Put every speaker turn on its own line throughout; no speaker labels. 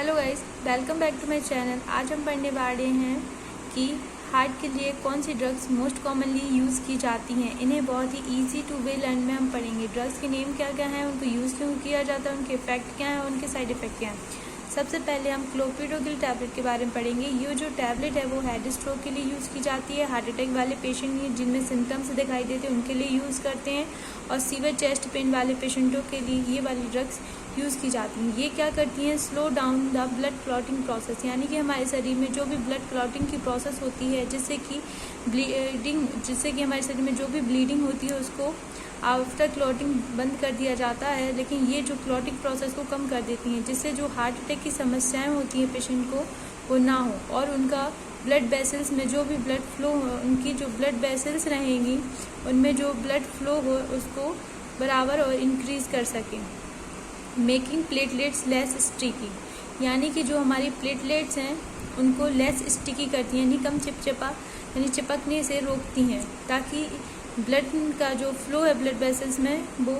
Hello guys, welcome back to my channel. आज हम पढ़ने वाले हैं कि हार्ट के लिए कौन सी ड्रग्स मोस्ट कॉमनली यूज़ की जाती हैं। इन्हें बहुत ही इजी टू वे लर्न में हम पढ़ेंगे। ड्रग्स के नेम क्या क्या हैं, उनको यूज़ क्यों किया जाता है, उनके इफेक्ट क्या हैं और उनके साइड इफेक्ट क्या हैं। सबसे पहले हम क्लोपिडोग्रिल टैबलेट के बारे में पढ़ेंगे। ये जो टैबलेट है वो हेड स्ट्रोक के लिए यूज़ की जाती है। हार्ट अटैक वाले पेशेंट जिनमें सिम्टम्स दिखाई देते हैं उनके लिए यूज़ करते हैं, और सीवियर चेस्ट पेन वाले पेशेंटों के लिए ये वाली ड्रग्स यूज़ की जाती हैं। ये क्या करती हैं, slow down the blood clotting process, यानी कि हमारे शरीर में जो भी ब्लड क्लॉटिंग की प्रोसेस होती है जिससे कि हमारे शरीर में जो भी ब्लीडिंग होती है उसको आफ्टर क्लॉटिंग बंद कर दिया जाता है। लेकिन ये जो क्लॉटिंग प्रोसेस को कम कर देती हैं, जिससे जो हार्ट अटैक की समस्याएं होती हैं पेशेंट को वो ना हो, और उनका ब्लड वेसल्स में जो भी ब्लड फ्लो, उनकी जो ब्लड वेसल्स रहेंगी उनमें जो ब्लड फ्लो हो उसको बराबर और इंक्रीज़ कर सकें। मेकिंग प्लेटलेट्स लेस स्टिकी, यानी कि जो हमारी प्लेटलेट्स हैं उनको लेस स्टिकी करती हैं, यानी कम चिपचिपा यानी चिपकने से रोकती हैं, ताकि ब्लड का जो फ्लो है ब्लड वेसल्स में वो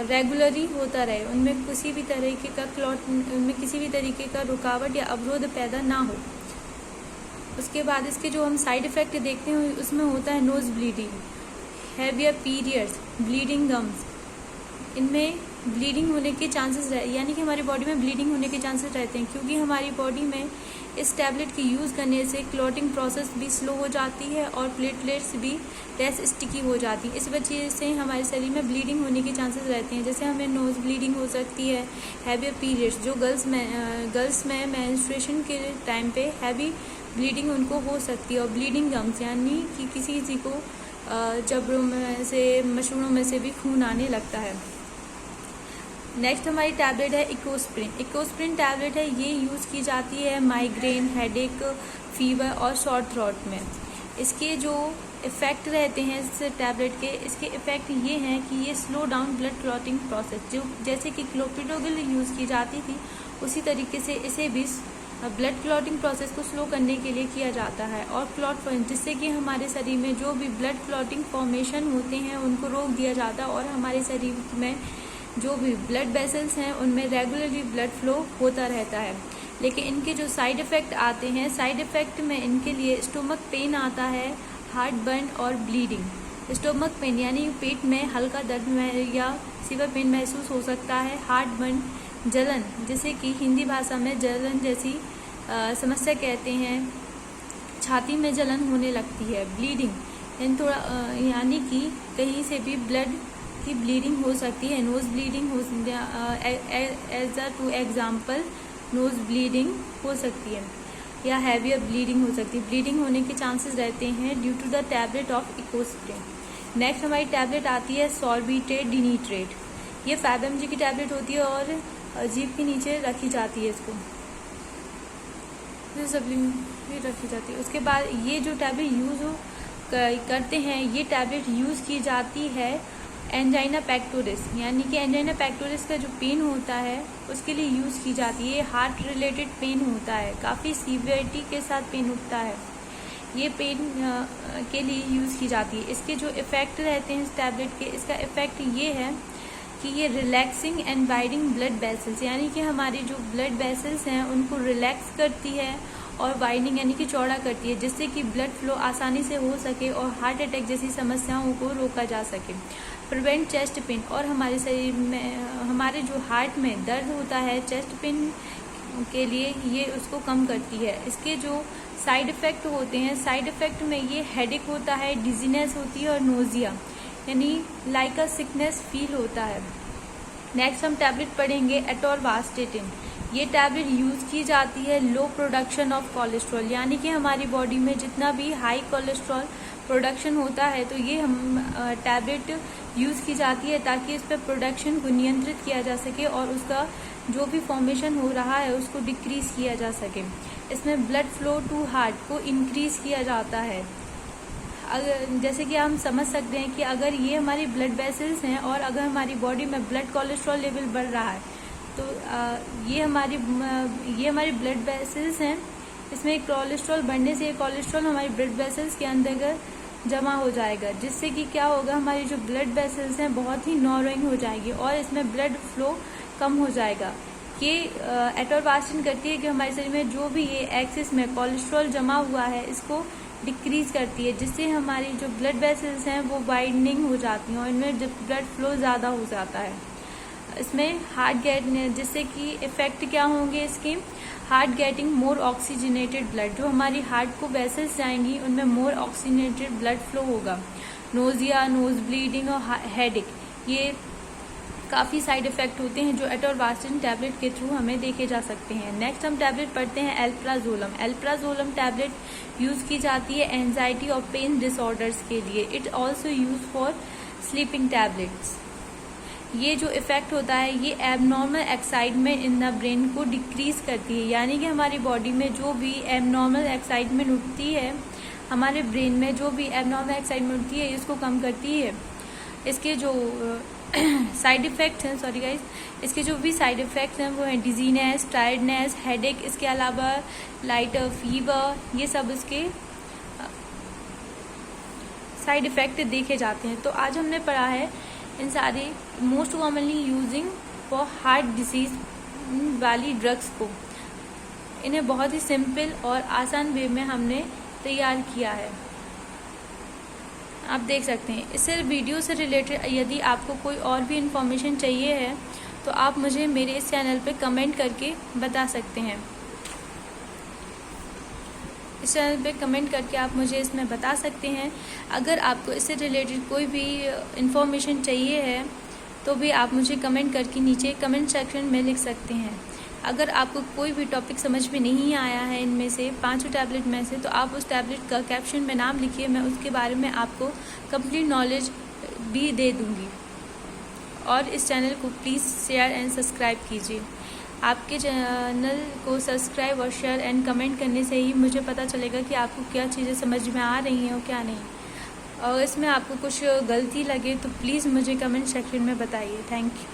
रेगुलरली होता रहे, उनमें किसी भी तरीके का रुकावट या अवरोध पैदा ना हो। उसके बाद इसके जो हम साइड इफ़ेक्ट देखते हैं उसमें होता है nose bleeding, heavier periods, bleeding gums. इनमें ब्लीडिंग होने के चांसेस यानी कि हमारी बॉडी में ब्लीडिंग होने के चांसेस रहते हैं, क्योंकि हमारी बॉडी में इस टैबलेट की यूज़ करने से क्लॉटिंग प्रोसेस भी स्लो हो जाती है और प्लेटलेट्स भी लेस स्टिकी हो जाती है। इस वजह से हमारे शरीर में ब्लीडिंग होने के चांसेस रहते हैं। जैसे हमें नोज़ ब्लीडिंग हो सकती है, हैवियर पीरियड्स, जो गर्ल्स में मेंस्ट्रुएशन के टाइम पे हैवी ब्लीडिंग उनको हो सकती है, और ब्लीडिंग गम्स, यानी कि किसी को जबड़ों में से, मसूड़ों में से भी खून आने लगता है। नेक्स्ट हमारी टैबलेट है इकोस्प्रिन। इकोस्प्रिन टैबलेट है, ये यूज़ की जाती है माइग्रेन, हेडेक, फीवर और शॉर्ट थ्रोट में। इसके जो इफ़ेक्ट रहते हैं इस टैबलेट के, इसके इफ़ेक्ट ये हैं कि ये slow down blood clotting process, जो जैसे कि क्लोपिडोग्रिल यूज़ की जाती थी उसी तरीके से इसे भी ब्लड क्लॉटिंग प्रोसेस को स्लो करने के लिए किया जाता है, और क्लॉट जिससे कि हमारे शरीर में जो भी ब्लड क्लॉटिंग फॉर्मेशन होते हैं उनको रोक दिया जाता है, और हमारे शरीर में जो भी ब्लड वेसल्स हैं उनमें रेगुलरली ब्लड फ्लो होता रहता है। लेकिन इनके जो साइड इफ़ेक्ट आते हैं, साइड इफ़ेक्ट में इनके लिए स्टोमक पेन आता है, हार्ट बर्न और ब्लीडिंग। स्टोमक पेन यानी पेट में हल्का दर्द या सीवियर पेन महसूस हो सकता है। हार्ट बर्न, जलन, जिसे कि हिंदी भाषा में जलन जैसी समस्या कहते हैं, छाती में जलन होने लगती है। ब्लीडिंग यानी कि कहीं से भी ब्लड की ब्लीडिंग हो सकती है। Nose bleeding as to example nose bleeding हो सकती है, या हैवियर ब्लीडिंग हो सकती है। ब्लीडिंग होने के चांसेस रहते हैं due to the tablet of Ecosprin. Next हमारी टैबलेट आती है सॉर्बिट्रेट डिनिट्रेट। ये 5 mg की टैबलेट होती है और जीभ के नीचे रखी जाती है, इसको रखी जाती है। उसके बाद ये जो टैबलेट यूज़ करते हैं, ये टैबलेट यूज़ की जाती है एंजाइना पेक्टोरिस, यानी कि एंजाइना पेक्टोरिस का जो पेन होता है उसके लिए यूज़ की जाती है। ये हार्ट रिलेटेड पेन होता है, काफ़ी सीवियरिटी के साथ पेन उठता है, ये पेन के लिए यूज़ की जाती है। इसके जो इफ़ेक्ट रहते हैं इस टैबलेट के, इसका इफ़ेक्ट ये है कि ये रिलैक्सिंग एंड वाइडिंग ब्लड वेसल्स, यानी कि हमारी जो ब्लड वेसल्स हैं उनको रिलैक्स करती है और वाइडिंग यानी कि चौड़ा करती है, जिससे कि ब्लड फ्लो आसानी से हो सके और हार्ट अटैक जैसी समस्याओं को रोका जा सके। प्रिवेंट चेस्ट पेन, और हमारे शरीर में, हमारे जो हार्ट में दर्द होता है चेस्ट पेन के लिए ये उसको कम करती है। इसके जो साइड इफ़ेक्ट होते हैं, साइड इफ़ेक्ट में ये हेडेक होता है, डिजीनेस होती है और नोजिया, यानी लाइक अ सिकनेस फील होता है। नेक्स्ट हम टैबलेट पढ़ेंगे एटोरवास्टेटिन। ये टैबलेट यूज़ की जाती है लो प्रोडक्शन ऑफ कोलेस्ट्रॉल, यानी कि हमारी बॉडी में जितना भी हाई कोलेस्ट्रॉल प्रोडक्शन होता है तो ये हम टैबलेट यूज़ की जाती है ताकि इस पर प्रोडक्शन को नियंत्रित किया जा सके और उसका जो भी फॉर्मेशन हो रहा है उसको डिक्रीज़ किया जा सके। इसमें ब्लड फ्लो टू हार्ट को इंक्रीज़ किया जाता है। अगर जैसे कि हम समझ सकते हैं कि अगर ये हमारी ब्लड वेसल्स हैं और अगर हमारी बॉडी में ब्लड कोलेस्ट्रॉल लेवल बढ़ रहा है तो ये हमारी ब्लड वेसल्स हैं, इसमें कोलेस्ट्रॉल बढ़ने से कोलेस्ट्रॉल हमारी ब्लड वेसल्स के अंदर जमा हो जाएगा, जिससे कि क्या होगा, हमारी जो ब्लड वेसल्स हैं बहुत ही नॉरोइंग हो जाएगी और इसमें ब्लड फ्लो कम हो जाएगा। ये एटोरवास्टिन करती है कि हमारे शरीर में जो भी ये एक्सेस में कोलेस्ट्रॉल जमा हुआ है इसको डिक्रीज करती है, जिससे हमारी जो ब्लड वेसल्स हैं वो वाइडनिंग हो जाती हैं और इनमें ब्लड फ्लो ज़्यादा हो जाता है। इसमें हार्ट गेट, जिससे कि इफ़ेक्ट क्या होंगे इसके, heart getting more oxygenated blood, जो हमारी हार्ट को वेसल्स जाएंगी उनमें मोर ऑक्सीजनेटेड ब्लड फ्लो होगा। नोजिया, नोज ब्लीडिंग और हेडेक, ये काफ़ी साइड इफ़ेक्ट होते हैं जो एटोरवास्टिन टैबलेट के थ्रू हमें देखे जा सकते हैं। नेक्स्ट हम टैबलेट पढ़ते हैं एल्प्राजोलम। एल्प्राजोलम टैबलेट यूज़ की जाती है एंजाइटी और पेन डिसऑर्डर्स के लिए। It also use for sleeping tablets. ये जो इफ़ेक्ट होता है ये abnormal excitement in the brain को डिक्रीज करती है, यानी कि हमारी बॉडी में जो भी एबनॉर्मल एक्साइटमेंट उठती है, हमारे ब्रेन में जो भी एबनॉर्मल एक्साइटमेंट उठती है इसको कम करती है। इसके जो साइड इफ़ेक्ट्स हैं, सॉरी गाइज, इसके जो भी साइड इफ़ेक्ट्स हैं वो हैं डिजीनेस, टायर्डनेस, हेडेक, इसके अलावा लाइट फीवर, ये सब इसके साइड इफ़ेक्ट देखे जाते हैं। तो आज हमने पढ़ा है इन सारे most commonly using for heart disease वाली ड्रग्स को। इन्हें बहुत ही सिंपल और आसान वे में हमने तैयार किया है, आप देख सकते हैं। इससे वीडियो से रिलेटेड यदि आपको कोई और भी इन्फॉर्मेशन चाहिए है तो आप मुझे मेरे इस चैनल पे कमेंट करके बता सकते हैं। इस चैनल पे कमेंट करके आप मुझे इसमें बता सकते हैं। अगर आपको इससे रिलेटेड कोई भी इन्फॉर्मेशन चाहिए है तो भी आप मुझे कमेंट करके नीचे कमेंट सेक्शन में लिख सकते हैं। अगर आपको कोई भी टॉपिक समझ में नहीं आया है इनमें से 5 टैबलेट में से, तो आप उस टैबलेट का कैप्शन में नाम लिखिए, मैं उसके बारे में आपको कंप्लीट नॉलेज भी दे दूँगी। और इस चैनल को प्लीज़ शेयर एंड सब्सक्राइब कीजिए। आपके चैनल को सब्सक्राइब और शेयर एंड कमेंट करने से ही मुझे पता चलेगा कि आपको क्या चीज़ें समझ में आ रही हैं और क्या नहीं। और इसमें आपको कुछ गलती लगे तो प्लीज़ मुझे कमेंट सेक्शन में बताइए। Thank you.